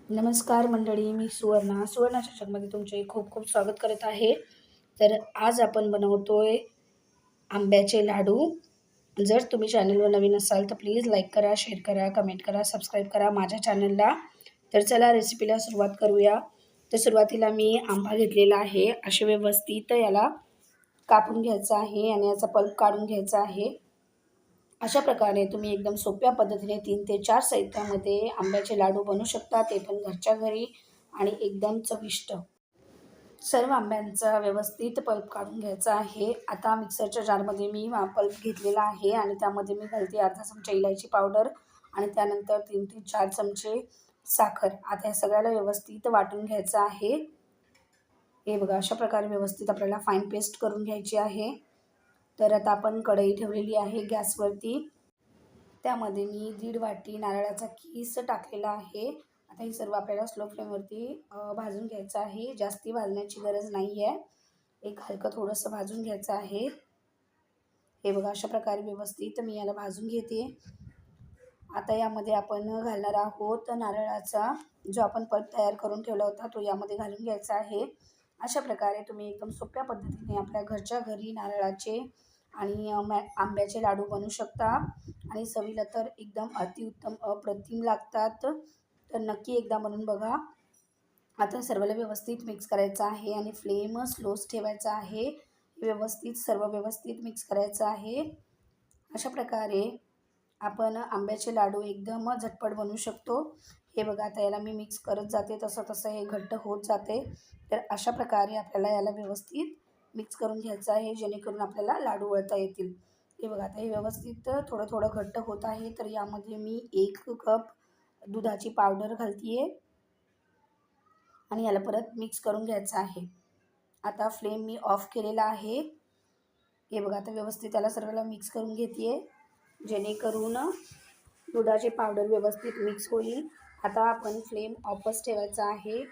नमस्कार मंडळी, मी सुवर्णाच्या जगमध्ये तुमचे खूप खूप स्वागत करत आहे। तर आज आपण बनवतोय आंब्याचे लाडू। जर तुम्ही चॅनलवर नवीन असाल तर प्लीज लाईक करा, शेअर करा, कमेंट करा, सबस्क्राईब करा माझ्या चॅनलला। तर चला रेसिपीला सुरुवात करूया। तर सुरुवातीला मी आंबा घेतलेला आहे, असे व्यवस्थित याला कापून घ्यायचा आहे आणि याचा पल्प काढून घ्यायचा आहे। अशा प्रकारे तुम्ही एकदम सोप्या पद्धतीने 3 ते 4 साहित्यामध्ये आंब्याचे लाडू बनवू शकता, ते पण घरच्या घरी आणि एकदम चविष्ट। सर्व आंब्यांचा व्यवस्थित पल्प काढून घ्यायचा आहे। आता मिक्सरच्या जारमध्ये मी पल्प घेतलेला आहे आणि त्यामध्ये मी घालते अर्धा चमचा इलायची पावडर आणि त्यानंतर 3 ते 4 चमचे साखर। आता या सगळ्याला व्यवस्थित वाटून घ्यायचं आहे। हे बघा, अशा प्रकारे व्यवस्थित आपल्याला फाईन पेस्ट करून घ्यायची आहे। तर आता आपण कढई ठेवलेली आहे गॅसवरती, त्यामध्ये मी 1.5 वाटी नारळाचा कीस टाकलेला आहे। आता हे सर्व आपल्याला स्लो फ्लेमवरती भाजून घ्यायचं आहे, जास्ती भाजण्याची गरज नाही आहे, एक हलकं थोडंसं भाजून घ्यायचं आहे। हे बघा, अशा प्रकारे व्यवस्थित मी याला भाजून घेते। आता यामध्ये आपण घालणार आहोत नारळाचा जो आपण पल्प तयार करून ठेवला होता, तो यामध्ये घालून घ्यायचा आहे। अशा प्रकारे तुम्ही एकदम सोप्या पद्धतीने आपल्या घरच्या घरी नारळाचे आणि आंब्याचे लाडू बनवू शकता आणि चवीला तर एकदम अतिउत्तम अप्रतिम लागतात। तर नक्की एकदा बनवून बघा। आता सर्वाला व्यवस्थित मिक्स करायचं आहे आणि फ्लेम स्लोच ठेवायचा आहे। व्यवस्थित सर्व व्यवस्थित मिक्स करायचं आहे। अशा प्रकारे आपण आंब्याचे लाडू एकदम झटपट बनवू शकतो। हे बघा, आता याला मी मिक्स करत जाते, तसं तसं हे घट्ट होत जाते। तर अशा प्रकारे आपल्याला याला व्यवस्थित मिक्स करून घ्यायचं आहे, जेणेकरून आपल्याला लाडू वळता येतील। हे बघा, आता हे व्यवस्थित थोडं थोडं घट्ट होत आहे। तर यामध्ये मी 1 कप दुधाची पावडर घालतीये आणि याला परत मिक्स करून घ्यायचं आहे। आता फ्लेम मी ऑफ केलेला आहे। हे बघा, आता व्यवस्थित त्याला सर्वाला मिक्स करून घेते, जेणेकरून दुधाची पावडर व्यवस्थित मिक्स होईल। आता आपण फ्लेम ऑफच ठेवायचा आहे।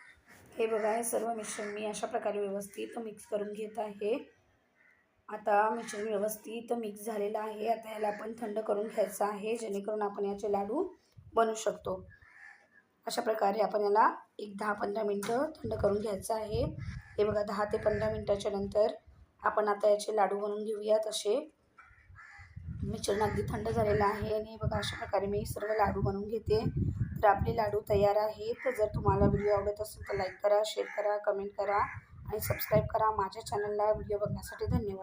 हे बघा, हे सर्व मिश्रण मी अशा प्रकारे व्यवस्थित मिक्स करून घेत आहे। आता मिश्रण व्यवस्थित मिक्स झालेलं आहे। आता याला आपण थंड करून घ्यायचं आहे, जेणेकरून आपण याचे लाडू बनवू शकतो। अशा प्रकारे आपण याला एक 10-15 मिनटं थंड करून घ्यायचं आहे। हे बघा, 10 ते 15 मिनटाच्या नंतर आपण आता याचे लाडू बनवून घेऊयात। असे मिश्रण अगदी थंड झालेलं आहे आणि बघा, अशा प्रकारे मी सर्व लाडू बनवून घेते। तर आपले लाडू तयार आहेत। जर तुम्हाला व्हिडिओ आवडत असेल तर लाईक करा, शेअर करा, कमेंट करा आणि सबस्क्राईब करा माझ्या चॅनलला। व्हिडिओ बघण्यासाठी धन्यवाद।